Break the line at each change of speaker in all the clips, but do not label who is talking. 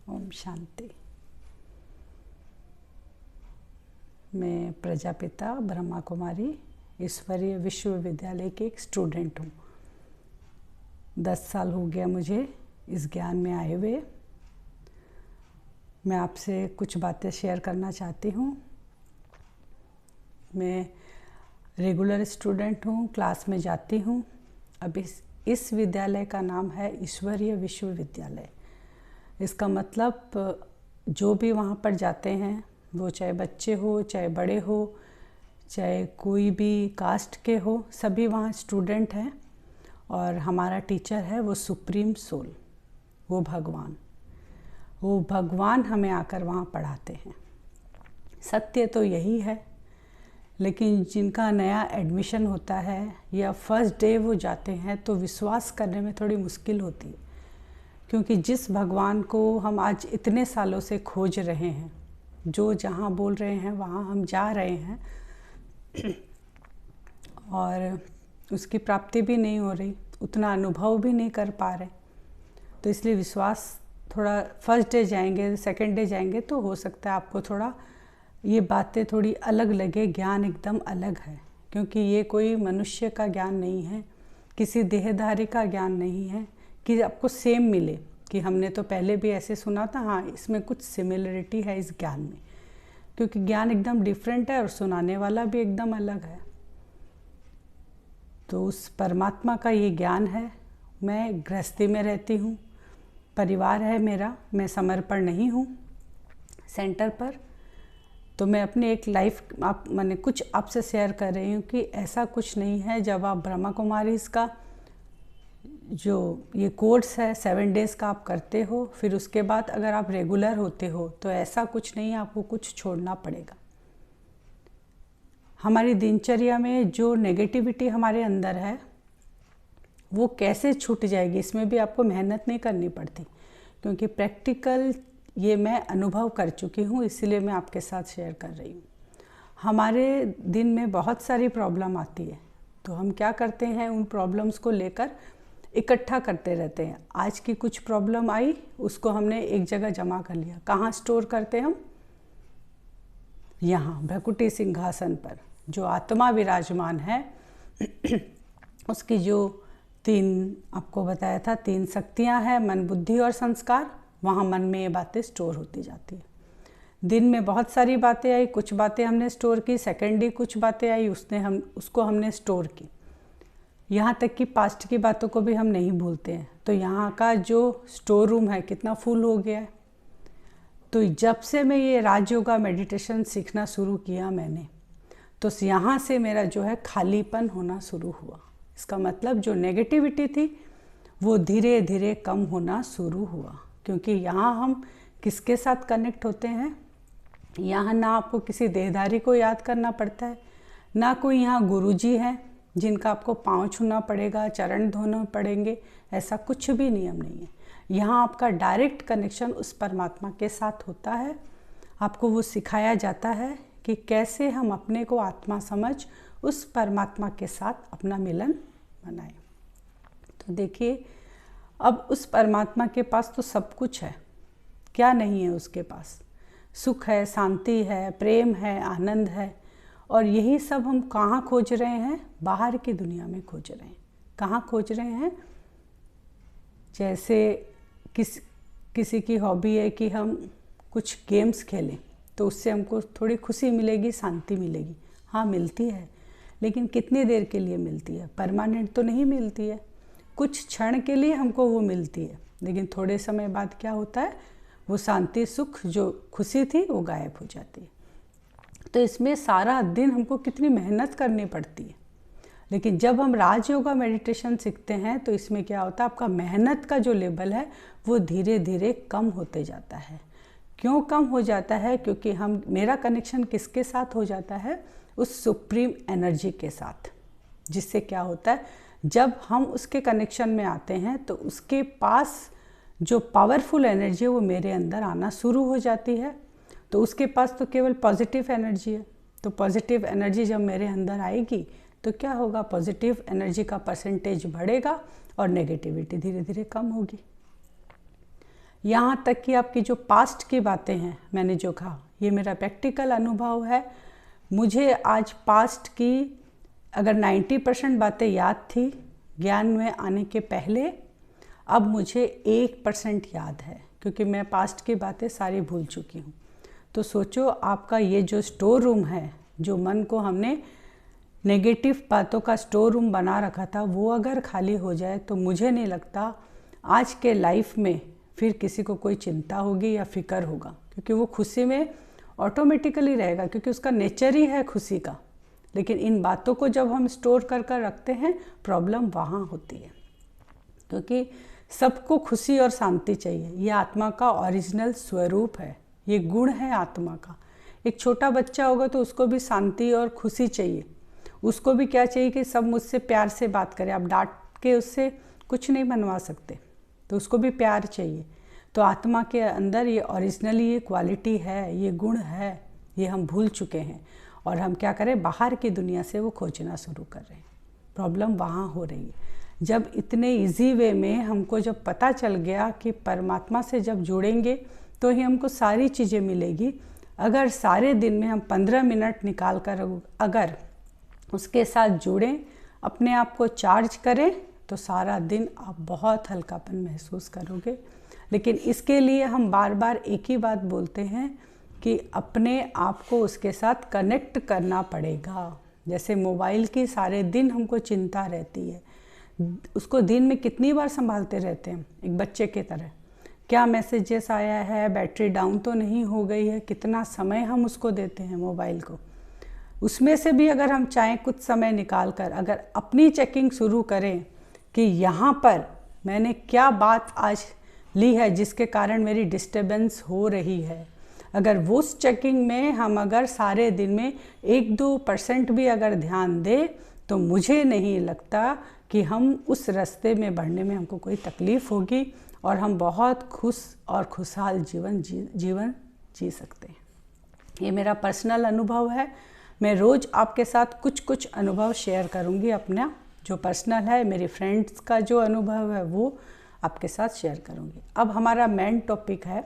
ओम शांति। मैं प्रजापिता ब्रह्मा कुमारी ईश्वरीय विश्वविद्यालय की एक स्टूडेंट हूँ। 10 साल हो गया मुझे इस ज्ञान में आए हुए। मैं आपसे कुछ बातें शेयर करना चाहती हूँ। मैं रेगुलर स्टूडेंट हूँ, क्लास में जाती हूँ। अब इस विद्यालय का नाम है ईश्वरीय विश्वविद्यालय। इसका मतलब जो भी वहाँ पर जाते हैं, वो चाहे बच्चे हो, चाहे बड़े हो, चाहे कोई भी कास्ट के हो, सभी वहाँ स्टूडेंट हैं। और हमारा टीचर है वो सुप्रीम सोल, वो भगवान हमें आकर वहाँ पढ़ाते हैं। सत्य तो यही है, लेकिन जिनका नया एडमिशन होता है या फर्स्ट डे वो जाते हैं तो विश्वास करने में थोड़ी मुश्किल होती है, क्योंकि जिस भगवान को हम आज इतने सालों से खोज रहे हैं, जो जहाँ बोल रहे हैं वहाँ हम जा रहे हैं और उसकी प्राप्ति भी नहीं हो रही, उतना अनुभव भी नहीं कर पा रहे। तो इसलिए विश्वास थोड़ा, फर्स्ट डे जाएंगे, सेकंड डे जाएंगे तो हो सकता है आपको थोड़ा ये बातें थोड़ी अलग लगे। ज्ञान एकदम अलग है, क्योंकि ये कोई मनुष्य का ज्ञान नहीं है, किसी देहधारी का ज्ञान नहीं है कि आपको सेम मिले कि हमने तो पहले भी ऐसे सुना था। हाँ, इसमें कुछ सिमिलरिटी है इस ज्ञान में, क्योंकि ज्ञान एकदम डिफरेंट है और सुनाने वाला भी एकदम अलग है। तो उस परमात्मा का ये ज्ञान है। मैं गृहस्थी में रहती हूँ, परिवार है मेरा, मैं समर्पण नहीं हूँ सेंटर पर। तो मैं अपनी एक लाइफ मैंने कुछ आपसे शेयर कर रही हूँ कि ऐसा कुछ नहीं है। जब आप ब्रह्मा कुमारीज़ का जो ये कोर्स है 7 डेज़ का आप करते हो, फिर उसके बाद अगर आप रेगुलर होते हो तो ऐसा कुछ नहीं है आपको कुछ छोड़ना पड़ेगा। हमारी दिनचर्या में जो नेगेटिविटी हमारे अंदर है वो कैसे छूट जाएगी, इसमें भी आपको मेहनत नहीं करनी पड़ती, क्योंकि प्रैक्टिकल ये मैं अनुभव कर चुकी हूँ, इसीलिए मैं आपके साथ शेयर कर रही हूँ। हमारे दिन में बहुत सारी प्रॉब्लम आती है, तो हम क्या करते हैं, उन प्रॉब्लम्स को लेकर इकट्ठा करते रहते हैं। आज की कुछ प्रॉब्लम आई, उसको हमने एक जगह जमा कर लिया। कहाँ स्टोर करते हम? यहाँ भ्रकुटी सिंहासन पर जो आत्मा विराजमान है उसकी जो 3 आपको बताया था 3 शक्तियाँ हैं, मन, बुद्धि और संस्कार। वहाँ मन में ये बातें स्टोर होती जाती है। दिन में बहुत सारी बातें आई, कुछ बातें हमने स्टोर की। सेकेंड डे कुछ बातें आई, उसको हमने स्टोर की। यहाँ तक कि पास्ट की बातों को भी हम नहीं भूलते हैं। तो यहाँ का जो स्टोर रूम है कितना फुल हो गया है। तो जब से मैं ये राजयोगा मेडिटेशन सीखना शुरू किया मैंने, तो यहाँ से मेरा जो है खालीपन होना शुरू हुआ। इसका मतलब जो नेगेटिविटी थी वो धीरे धीरे कम होना शुरू हुआ, क्योंकि यहाँ हम किसके साथ कनेक्ट होते हैं। यहाँ ना आपको किसी देहधारी को याद करना पड़ता है, ना कोई यहाँ गुरुजी हैं जिनका आपको पाँव छूना पड़ेगा, चरण धोने पड़ेंगे, ऐसा कुछ भी नियम नहीं है। यहाँ आपका डायरेक्ट कनेक्शन उस परमात्मा के साथ होता है। आपको वो सिखाया जाता है कि कैसे हम अपने को आत्मा समझ उस परमात्मा के साथ अपना मिलन बनाएं। तो देखिए, अब उस परमात्मा के पास तो सब कुछ है, क्या नहीं है उसके पास? सुख है, शांति है, प्रेम है, आनंद है। और यही सब हम कहाँ खोज रहे हैं? बाहर की दुनिया में खोज रहे हैं। कहाँ खोज रहे हैं? जैसे किसी की हॉबी है कि हम कुछ गेम्स खेलें, तो उससे हमको थोड़ी खुशी मिलेगी, शांति मिलेगी। हाँ, मिलती है, लेकिन कितनी देर के लिए मिलती है? परमानेंट तो नहीं मिलती है। कुछ क्षण के लिए हमको वो मिलती है, लेकिन थोड़े समय बाद क्या होता है, वो शांति, सुख, जो खुशी थी वो गायब हो जाती है। तो इसमें सारा दिन हमको कितनी मेहनत करनी पड़ती है। लेकिन जब हम राजयोगा मेडिटेशन सीखते हैं तो इसमें क्या होता है, आपका मेहनत का जो लेवल है वो धीरे धीरे कम होते जाता है। क्यों कम हो जाता है? क्योंकि मेरा कनेक्शन किसके साथ हो जाता है? उस सुप्रीम एनर्जी के साथ। जिससे क्या होता है, जब हम उसके कनेक्शन में आते हैं तो उसके पास जो पावरफुल एनर्जी है वो मेरे अंदर आना शुरू हो जाती है। तो उसके पास तो केवल पॉजिटिव एनर्जी है। तो पॉजिटिव एनर्जी जब मेरे अंदर आएगी तो क्या होगा, पॉजिटिव एनर्जी का परसेंटेज बढ़ेगा और नेगेटिविटी धीरे धीरे कम होगी। यहाँ तक कि आपकी जो पास्ट की बातें हैं, मैंने जो कहा, ये मेरा प्रैक्टिकल अनुभव है। मुझे आज पास्ट की अगर 90% बातें याद थी ज्ञान में आने के पहले, अब मुझे 1% याद है, क्योंकि मैं पास्ट की बातें सारी भूल चुकी हूँ। तो सोचो, आपका ये जो स्टोर रूम है, जो मन को हमने नेगेटिव बातों का स्टोर रूम बना रखा था, वो अगर खाली हो जाए तो मुझे नहीं लगता आज के लाइफ में फिर किसी को कोई चिंता होगी या फिक्र होगा, क्योंकि वो खुशी में ऑटोमेटिकली रहेगा, क्योंकि उसका नेचर ही है खुशी का। लेकिन इन बातों को जब हम स्टोर कर कर रखते हैं, प्रॉब्लम वहाँ होती है, क्योंकि सबको खुशी और शांति चाहिए। ये आत्मा का ओरिजिनल स्वरूप है, ये गुण है आत्मा का। एक छोटा बच्चा होगा तो उसको भी शांति और खुशी चाहिए। उसको भी क्या चाहिए कि सब मुझसे प्यार से बात करें। आप डांट के उससे कुछ नहीं बनवा सकते, तो उसको भी प्यार चाहिए। तो आत्मा के अंदर ये ओरिजिनली ये क्वालिटी है, ये गुण है, ये हम भूल चुके हैं और हम क्या करें, बाहर की दुनिया से वो खोजना शुरू कर रहे हैं। प्रॉब्लम वहाँ हो रही है। जब इतने इजी वे में हमको जब पता चल गया कि परमात्मा से जब जुड़ेंगे तो ही हमको सारी चीज़ें मिलेगी। अगर सारे दिन में हम 15 मिनट निकाल कर अगर उसके साथ जुड़ें, अपने आप को चार्ज करें, तो सारा दिन आप बहुत हल्कापन महसूस करोगे। लेकिन इसके लिए हम बार बार एक ही बात बोलते हैं कि अपने आप को उसके साथ कनेक्ट करना पड़ेगा। जैसे मोबाइल की सारे दिन हमको चिंता रहती है, उसको दिन में कितनी बार संभालते रहते हैं एक बच्चे की तरह। क्या मैसेजेस आया है, बैटरी डाउन तो नहीं हो गई है, कितना समय हम उसको देते हैं मोबाइल को। उसमें से भी अगर हम चाहें कुछ समय निकाल कर अगर अपनी चेकिंग शुरू करें कि यहाँ पर मैंने क्या बात आज ली है जिसके कारण मेरी डिस्टर्बेंस हो रही है, अगर वो उस चेकिंग में हम अगर सारे दिन में 1-2% भी अगर ध्यान दें, तो मुझे नहीं लगता कि हम उस रास्ते में बढ़ने में हमको कोई तकलीफ़ होगी और हम बहुत खुश और खुशहाल जीवन जी सकते हैं। ये मेरा पर्सनल अनुभव है। मैं रोज़ आपके साथ कुछ कुछ अनुभव शेयर करूँगी, अपना जो पर्सनल है, मेरी फ्रेंड्स का जो अनुभव है वो आपके साथ शेयर करूँगी। अब हमारा मेन टॉपिक है।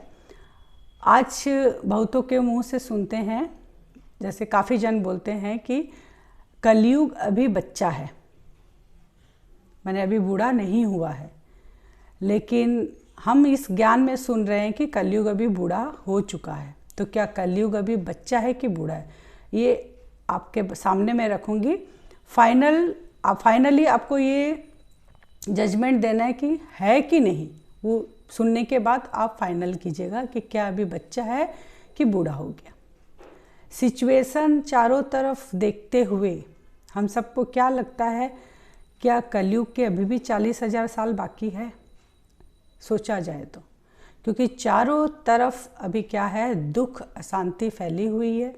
आज बहुतों के मुंह से सुनते हैं, जैसे काफ़ी जन बोलते हैं कि कलयुग अभी बच्चा है, मैंने अभी बूढ़ा नहीं हुआ है। लेकिन हम इस ज्ञान में सुन रहे हैं कि कलयुग अभी बूढ़ा हो चुका है। तो क्या कलयुग अभी बच्चा है कि बूढ़ा है, ये आपके सामने मैं रखूँगी। फाइनली आपको ये जजमेंट देना है कि नहीं, वो सुनने के बाद आप फाइनल कीजिएगा कि क्या अभी बच्चा है कि बूढ़ा हो गया। सिचुएशन चारों तरफ देखते हुए हम सबको क्या लगता है, क्या कलयुग के अभी भी 40,000 साल बाकी है? सोचा जाए तो, क्योंकि चारों तरफ अभी क्या है, दुख अशांति फैली हुई है।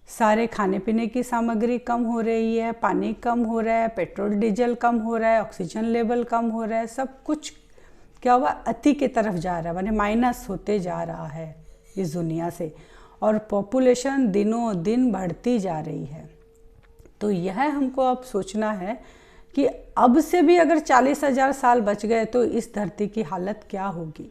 सारे खाने पीने की सामग्री कम हो रही है, पानी कम हो रहा है, पेट्रोल डीजल कम हो रहा है, ऑक्सीजन लेवल कम हो रहा है, सब कुछ क्या हुआ, अति की तरफ जा रहा है, माने माइनस होते जा रहा है इस दुनिया से। और पॉपुलेशन दिनों दिन बढ़ती जा रही है। तो यह हमको अब सोचना है कि अब से भी अगर 40,000 साल बच गए तो इस धरती की हालत क्या होगी।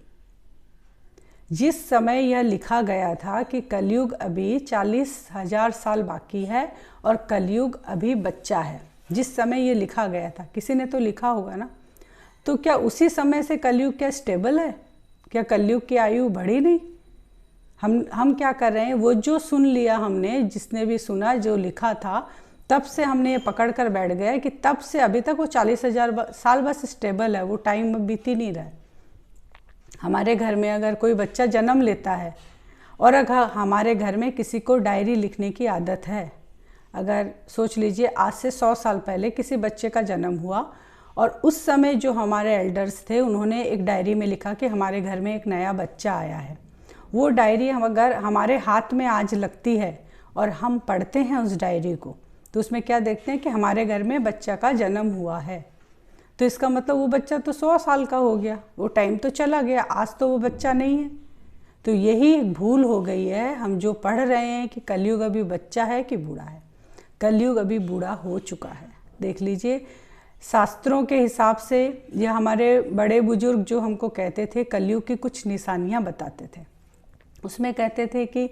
जिस समय यह लिखा गया था कि कलयुग अभी 40,000 साल बाकी है और कलयुग अभी बच्चा है, जिस समय ये लिखा गया था, किसी ने तो लिखा होगा ना, तो क्या उसी समय से कलयुग क्या स्टेबल है? क्या कलयुग की आयु बढ़ी नहीं? हम क्या कर रहे हैं, वो जो सुन लिया हमने, जिसने भी सुना, जो लिखा था, तब से हमने ये पकड़ कर बैठ गए कि तब से अभी तक वो 40,000 साल बस स्टेबल है, वो टाइम बीत ही नहीं रहा है। हमारे घर में अगर कोई बच्चा जन्म लेता है और अगर हमारे घर में किसी को डायरी लिखने की आदत है, अगर सोच लीजिए आज से 100 साल पहले किसी बच्चे का जन्म हुआ और उस समय जो हमारे एल्डर्स थे उन्होंने एक डायरी में लिखा कि हमारे घर में एक नया बच्चा आया है। वो डायरी अगर हमारे हाथ में आज लगती है और हम पढ़ते हैं उस डायरी को, तो उसमें क्या देखते हैं कि हमारे घर में बच्चा का जन्म हुआ है। तो इसका मतलब वो बच्चा तो 100 साल का हो गया, वो टाइम तो चला गया, आज तो वो बच्चा नहीं है। तो यही भूल हो गई है, हम जो पढ़ रहे हैं कि कलयुग अभी बच्चा है कि बूढ़ा है। कलयुग अभी बूढ़ा हो चुका है। देख लीजिए, शास्त्रों के हिसाब से या हमारे बड़े बुजुर्ग जो हमको कहते थे, कलयुग की कुछ निशानियां बताते थे। उसमें कहते थे कि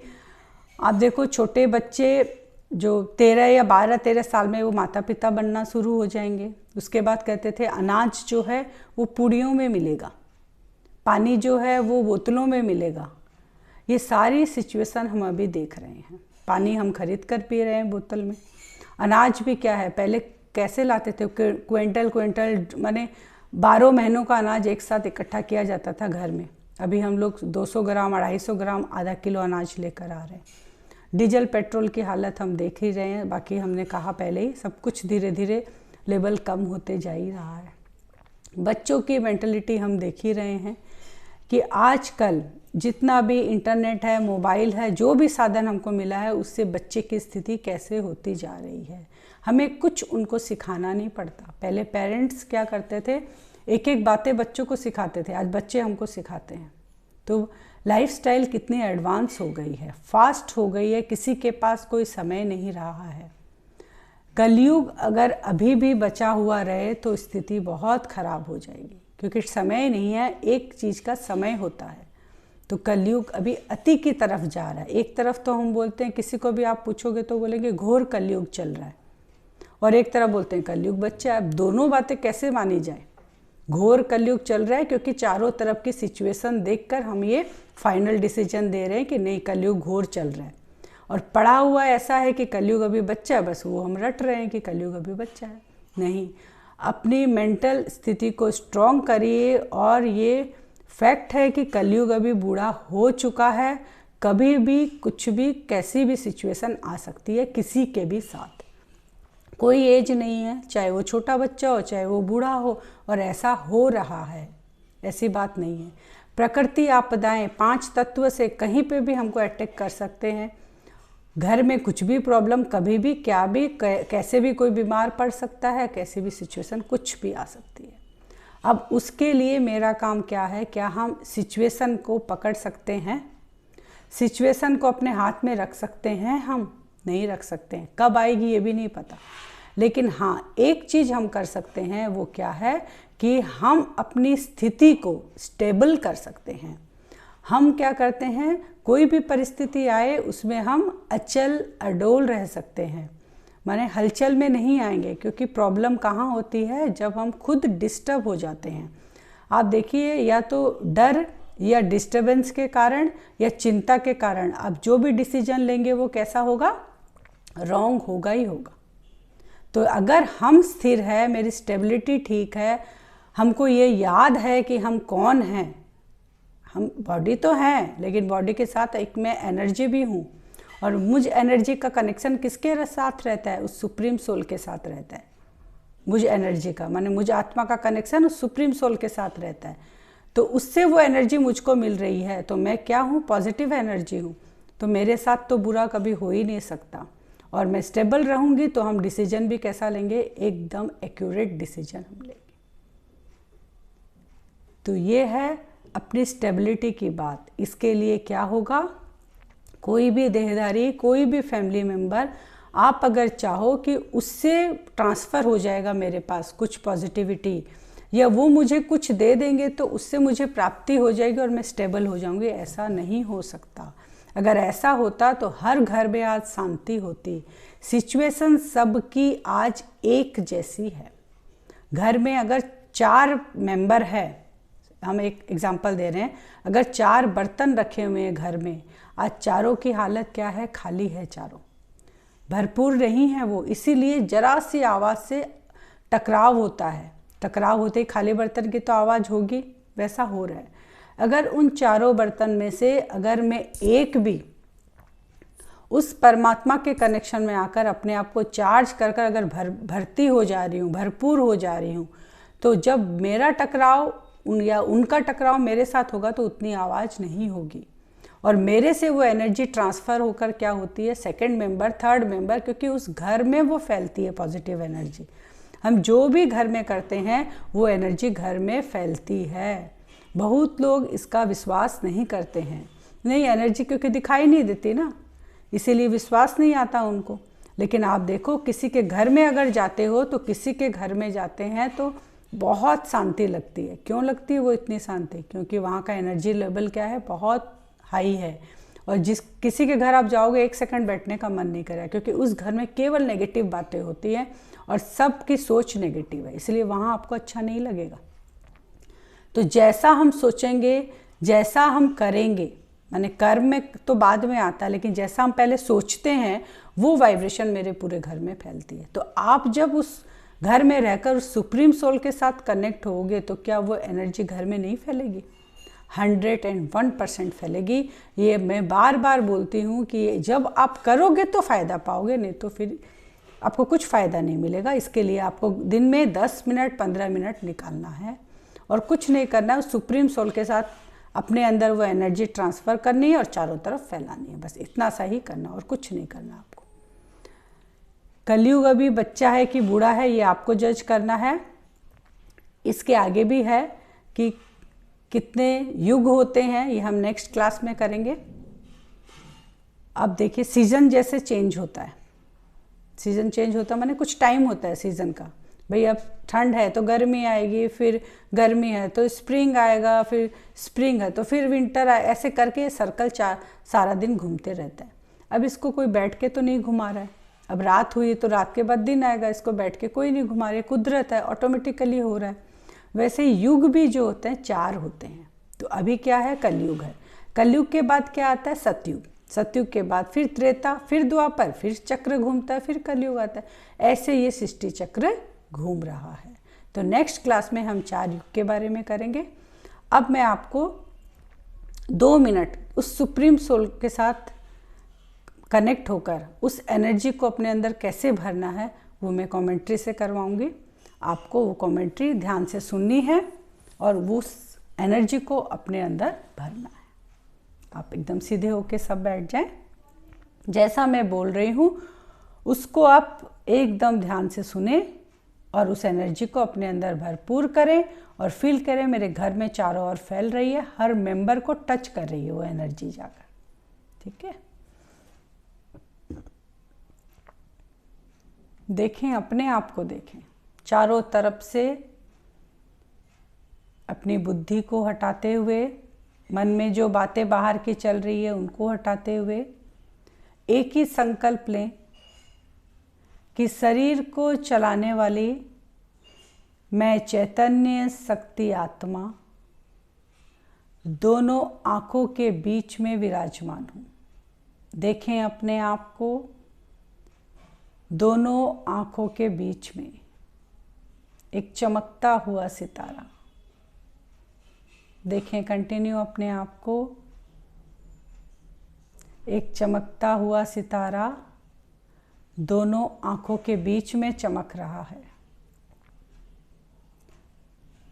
आप देखो छोटे बच्चे जो 13 या 12-13 साल में वो माता पिता बनना शुरू हो जाएंगे। उसके बाद कहते थे अनाज जो है वो पूड़ियों में मिलेगा, पानी जो है वो बोतलों में मिलेगा। ये सारी सिचुएशन हम अभी देख रहे हैं। पानी हम खरीद कर पी रहे हैं बोतल में। अनाज भी क्या है, पहले कैसे लाते थे, क्विंटल क्विंटल माने 12 महीनों का अनाज एक साथ इकट्ठा किया जाता था घर में। अभी हम लोग 200 ग्राम 250 ग्राम आधा किलो अनाज लेकर आ रहे हैं। डीजल पेट्रोल की हालत हम देख ही रहे हैं। बाकी हमने कहा पहले ही, सब कुछ धीरे धीरे लेवल कम होते जा ही रहा है। बच्चों की मेंटलिटी हम देख ही रहे हैं कि आजकल जितना भी इंटरनेट है, मोबाइल है, जो भी साधन हमको मिला है, उससे बच्चे की स्थिति कैसे होती जा रही है। हमें कुछ उनको सिखाना नहीं पड़ता। पहले पेरेंट्स क्या करते थे, एक एक बातें बच्चों को सिखाते थे, आज बच्चे हमको सिखाते हैं। तो लाइफस्टाइल कितनी एडवांस हो गई है, फास्ट हो गई है, किसी के पास कोई समय नहीं रहा है। कलयुग अगर अभी भी बचा हुआ रहे तो स्थिति बहुत खराब हो जाएगी, क्योंकि समय नहीं है, एक चीज़ का समय होता है। तो कलयुग अभी अति की तरफ जा रहा है। एक तरफ तो हम बोलते हैं, किसी को भी आप पूछोगे तो बोलेंगे घोर कलयुग चल रहा है, और एक तरफ बोलते हैं कलयुग बच्चा है। अब दोनों बातें कैसे मानी जाए? घोर कलयुग चल रहा है क्योंकि चारों तरफ की सिचुएशन देखकर हम ये फाइनल डिसीजन दे रहे हैं कि नहीं, कलयुग घोर चल रहा है। और पड़ा हुआ ऐसा है कि कलयुग अभी बच्चा है, बस वो हम रट रहे हैं कि कलयुग अभी बच्चा है। नहीं, अपनी मेंटल स्थिति को स्ट्रॉन्ग करिए। और ये फैक्ट है कि कलयुग अभी बूढ़ा हो चुका है। कभी भी कुछ भी कैसी भी सिचुएशन आ सकती है किसी के भी साथ। कोई एज नहीं है, चाहे वो छोटा बच्चा हो चाहे वो बूढ़ा हो, और ऐसा हो रहा है, ऐसी बात नहीं है। प्रकृति आपदाएं 5 तत्व से कहीं पे भी हमको अटैक कर सकते हैं। घर में कुछ भी प्रॉब्लम, कभी भी क्या भी कैसे भी कोई बीमार पड़ सकता है, कैसी भी सिचुएशन कुछ भी आ सकती है। अब उसके लिए मेरा काम क्या है, क्या हम सिचुएशन को पकड़ सकते हैं, सिचुएशन को अपने हाथ में रख सकते हैं? हम नहीं रख सकते हैं। कब आएगी ये भी नहीं पता। लेकिन हाँ, एक चीज़ हम कर सकते हैं, वो क्या है कि हम अपनी स्थिति को स्टेबल कर सकते हैं। हम क्या करते हैं, कोई भी परिस्थिति आए उसमें हम अचल अडोल रह सकते हैं, माने हलचल में नहीं आएंगे। क्योंकि प्रॉब्लम कहाँ होती है, जब हम खुद डिस्टर्ब हो जाते हैं। आप देखिए, या तो डर या डिस्टर्बेंस के कारण या चिंता के कारण आप जो भी डिसीजन लेंगे वो कैसा होगा, रॉन्ग होगा ही होगा। तो अगर हम स्थिर है, मेरी स्टेबिलिटी ठीक है, हमको ये याद है कि हम कौन हैं, हम बॉडी तो हैं लेकिन बॉडी के साथ एक मैं एनर्जी भी हूँ, और मुझ एनर्जी का कनेक्शन किसके साथ रहता है, उस सुप्रीम सोल के साथ रहता है। मुझ एनर्जी का माने मुझ आत्मा का कनेक्शन उस सुप्रीम सोल के साथ रहता है। तो उससे वो एनर्जी मुझको मिल रही है, तो मैं क्या हूँ, पॉजिटिव एनर्जी हूँ। तो मेरे साथ तो बुरा कभी हो ही नहीं सकता। और मैं स्टेबल रहूँगी तो हम डिसीजन भी कैसा लेंगे, एकदम एक्यूरेट डिसीजन हम लेंगे। तो ये है अपनी स्टेबिलिटी की बात। इसके लिए क्या होगा, कोई भी देहधारी, कोई भी फैमिली मेम्बर, आप अगर चाहो कि उससे ट्रांसफ़र हो जाएगा मेरे पास कुछ पॉजिटिविटी, या वो मुझे कुछ दे देंगे तो उससे मुझे प्राप्ति हो जाएगी और मैं स्टेबल हो जाऊंगी, ऐसा नहीं हो सकता। अगर ऐसा होता तो हर घर में आज शांति होती। सिचुएशन सबकी आज एक जैसी है। घर में अगर 4 मेंबर है, हम एक एग्जांपल दे रहे हैं, अगर 4 बर्तन रखे हुए हैं घर में, आज चारों की हालत क्या है, खाली है, चारों भरपूर नहीं है वो। इसीलिए जरा सी आवाज़ से टकराव होता है। टकराव होते ही खाली बर्तन की तो आवाज़ होगी, वैसा हो रहा है। अगर उन चारों बर्तन में से अगर मैं एक भी उस परमात्मा के कनेक्शन में आकर अपने आप को चार्ज कर कर अगर भरती हो जा रही हूँ, भरपूर हो जा रही हूँ, तो जब मेरा टकराव या उनका टकराव मेरे साथ होगा तो उतनी आवाज़ नहीं होगी, और मेरे से वो एनर्जी ट्रांसफ़र होकर क्या होती है, सेकंड मेंबर, थर्ड मेंबर, क्योंकि उस घर में वो फैलती है पॉजिटिव एनर्जी। हम जो भी घर में करते हैं वो एनर्जी घर में फैलती है। बहुत लोग इसका विश्वास नहीं करते हैं, नहीं एनर्जी क्योंकि दिखाई नहीं देती ना, इसीलिए विश्वास नहीं आता उनको। लेकिन आप देखो किसी के घर में अगर जाते हो तो किसी के घर में जाते हैं तो बहुत शांति लगती है। क्यों लगती है वो इतनी शांति? क्योंकि वहाँ का एनर्जी लेवल क्या है, बहुत हाई है। और जिस किसी के घर आप जाओगे 1 सेकंड बैठने का मन नहीं करेगा, क्योंकि उस घर में केवल नेगेटिव बातें होती हैं और सबकी सोच नेगेटिव है, इसलिए वहाँ आपको अच्छा नहीं लगेगा। तो जैसा हम सोचेंगे, जैसा हम करेंगे, माने कर्म में तो बाद में आता है, लेकिन जैसा हम पहले सोचते हैं वो वाइब्रेशन मेरे पूरे घर में फैलती है। तो आप जब उस घर में रहकर उस सुप्रीम सोल के साथ कनेक्ट होगे तो क्या वो एनर्जी घर में नहीं फैलेगी? 101% फैलेगी। ये मैं बार बार बोलती हूँ कि जब आप करोगे तो फ़ायदा पाओगे, नहीं तो फिर आपको कुछ फ़ायदा नहीं मिलेगा। इसके लिए आपको दिन में 10 मिनट 15 मिनट निकालना है और कुछ नहीं करना है, सुप्रीम सोल के साथ अपने अंदर वो एनर्जी ट्रांसफ़र करनी है और चारों तरफ फैलानी है। बस इतना सा ही करना और कुछ नहीं करना आपको। कलयुग अभी बच्चा है कि बूढ़ा है ये आपको जज करना है। इसके आगे भी है कि कितने युग होते हैं, ये हम नेक्स्ट क्लास में करेंगे। अब देखिए सीज़न जैसे चेंज होता है, सीज़न चेंज होता है माने कुछ टाइम होता है सीज़न का। भाई अब ठंड है तो गर्मी आएगी, फिर गर्मी है तो स्प्रिंग आएगा, फिर स्प्रिंग है तो फिर विंटर आए, ऐसे करके सर्कल सारा दिन घूमते रहता है। अब इसको कोई बैठ के तो नहीं घुमा रहा है। अब रात हुई तो रात के बाद दिन आएगा, इसको बैठ के कोई नहीं घुमा रहा है, कुदरत है, ऑटोमेटिकली हो रहा है। वैसे ही युग भी जो होते हैं 4 होते हैं। तो अभी क्या है, कलयुग है। कलयुग के बाद क्या आता है, सतयुग। सतयुग के बाद फिर त्रेता, फिर द्वापर, फिर चक्र घूमता है, फिर कलयुग आता है। ऐसे ये सृष्टि चक्र घूम रहा है। तो नेक्स्ट क्लास में हम 4 युग के बारे में करेंगे। अब मैं आपको 2 मिनट उस सुप्रीम सोल के साथ कनेक्ट होकर उस एनर्जी को अपने अंदर कैसे भरना है वो मैं कमेंट्री से करवाऊंगी। आपको वो कमेंट्री ध्यान से सुननी है और वो उस एनर्जी को अपने अंदर भरना है। आप एकदम सीधे होके सब बैठ जाएं। जैसा मैं बोल रही हूँ उसको आप एकदम ध्यान से सुने और उस एनर्जी को अपने अंदर भरपूर करें और फील करें मेरे घर में चारों ओर फैल रही है, हर मेंबर को टच कर रही है वो एनर्जी जाकर। ठीक है, देखें, अपने आप को देखें, चारों तरफ से अपनी बुद्धि को हटाते हुए, मन में जो बातें बाहर की चल रही है उनको हटाते हुए एक ही संकल्प लें कि शरीर को चलाने वाली मैं चैतन्य शक्ति आत्मा दोनों आँखों के बीच में विराजमान हूँ। देखें अपने आप को दोनों आँखों के बीच में, एक चमकता हुआ सितारा। देखें, कंटिन्यू अपने आप को, एक चमकता हुआ सितारा दोनों आँखों के बीच में चमक रहा है।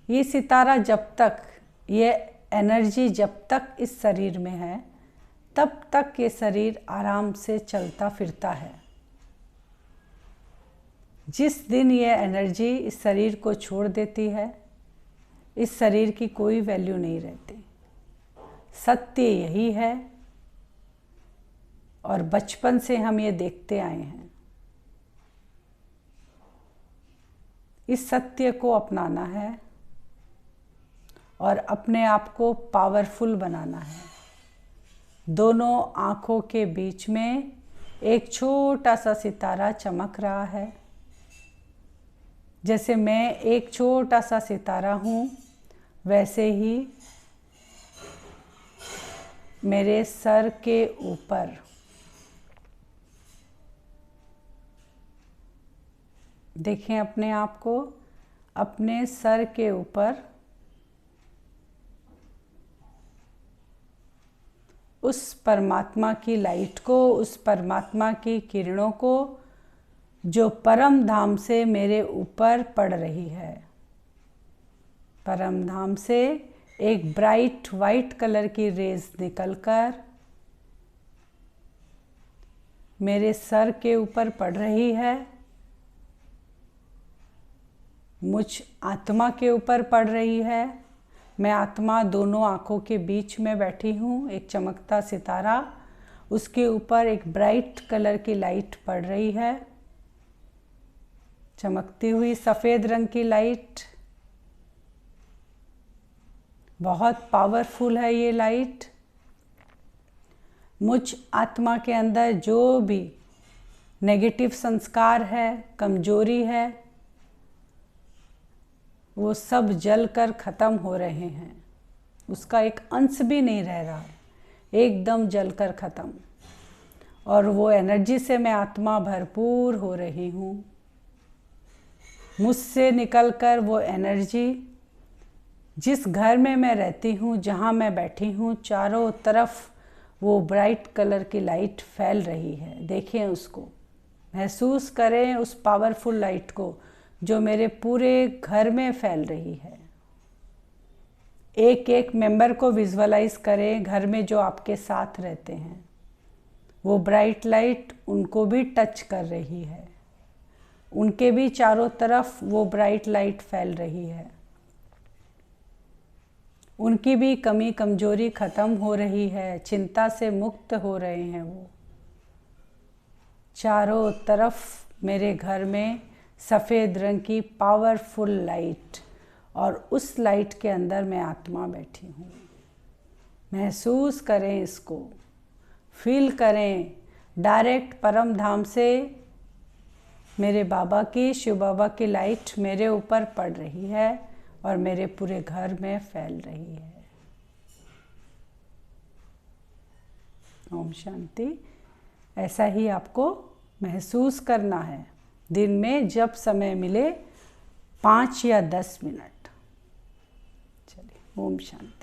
ये सितारा जब तक, ये एनर्जी जब तक इस शरीर में है तब तक ये शरीर आराम से चलता फिरता है। जिस दिन ये एनर्जी इस शरीर को छोड़ देती है, इस शरीर की कोई वैल्यू नहीं रहती। सत्य यही है और बचपन से हम ये देखते आए हैं। इस सत्य को अपनाना है और अपने आप को पावरफुल बनाना है। दोनों आँखों के बीच में एक छोटा सा सितारा चमक रहा है। जैसे मैं एक छोटा सा सितारा हूँ, वैसे ही मेरे सर के ऊपर देखें अपने आप को, अपने सर के ऊपर उस परमात्मा की लाइट को, उस परमात्मा की किरणों को जो परम धाम से मेरे ऊपर पड़ रही है। परम धाम से एक ब्राइट वाइट कलर की रेज निकलकर मेरे सर के ऊपर पड़ रही है, मुझ आत्मा के ऊपर पड़ रही है। मैं आत्मा दोनों आँखों के बीच में बैठी हूँ, एक चमकता सितारा उसके ऊपर एक ब्राइट कलर की लाइट पड़ रही है, चमकती हुई सफ़ेद रंग की लाइट। बहुत पावरफुल है ये लाइट। मुझ आत्मा के अंदर जो भी नेगेटिव संस्कार है, कमजोरी है, वो सब जलकर ख़त्म हो रहे हैं। उसका एक अंश भी नहीं रह रहा है, एकदम जलकर ख़त्म। और वो एनर्जी से मैं आत्मा भरपूर हो रही हूँ। मुझसे निकलकर वो एनर्जी जिस घर में मैं रहती हूँ, जहाँ मैं बैठी हूँ, चारों तरफ वो ब्राइट कलर की लाइट फैल रही है। देखें उसको, महसूस करें उस पावरफुल लाइट को जो मेरे पूरे घर में फैल रही है। एक एक मेंबर को विजुअलाइज करें, घर में जो आपके साथ रहते हैं। वो ब्राइट लाइट उनको भी टच कर रही है, उनके भी चारों तरफ वो ब्राइट लाइट फैल रही है। उनकी भी कमी कमजोरी ख़त्म हो रही है, चिंता से मुक्त हो रहे हैं वो। चारों तरफ मेरे घर में सफ़ेद रंग की पावरफुल लाइट, और उस लाइट के अंदर मैं आत्मा बैठी हूँ। महसूस करें इसको, फील करें। डायरेक्ट परम धाम से मेरे बाबा की, शिव बाबा की लाइट मेरे ऊपर पड़ रही है और मेरे पूरे घर में फैल रही है। ओम शांति। ऐसा ही आपको महसूस करना है दिन में जब समय मिले, 5 या 10 मिनट। चलिए, ओम शांति।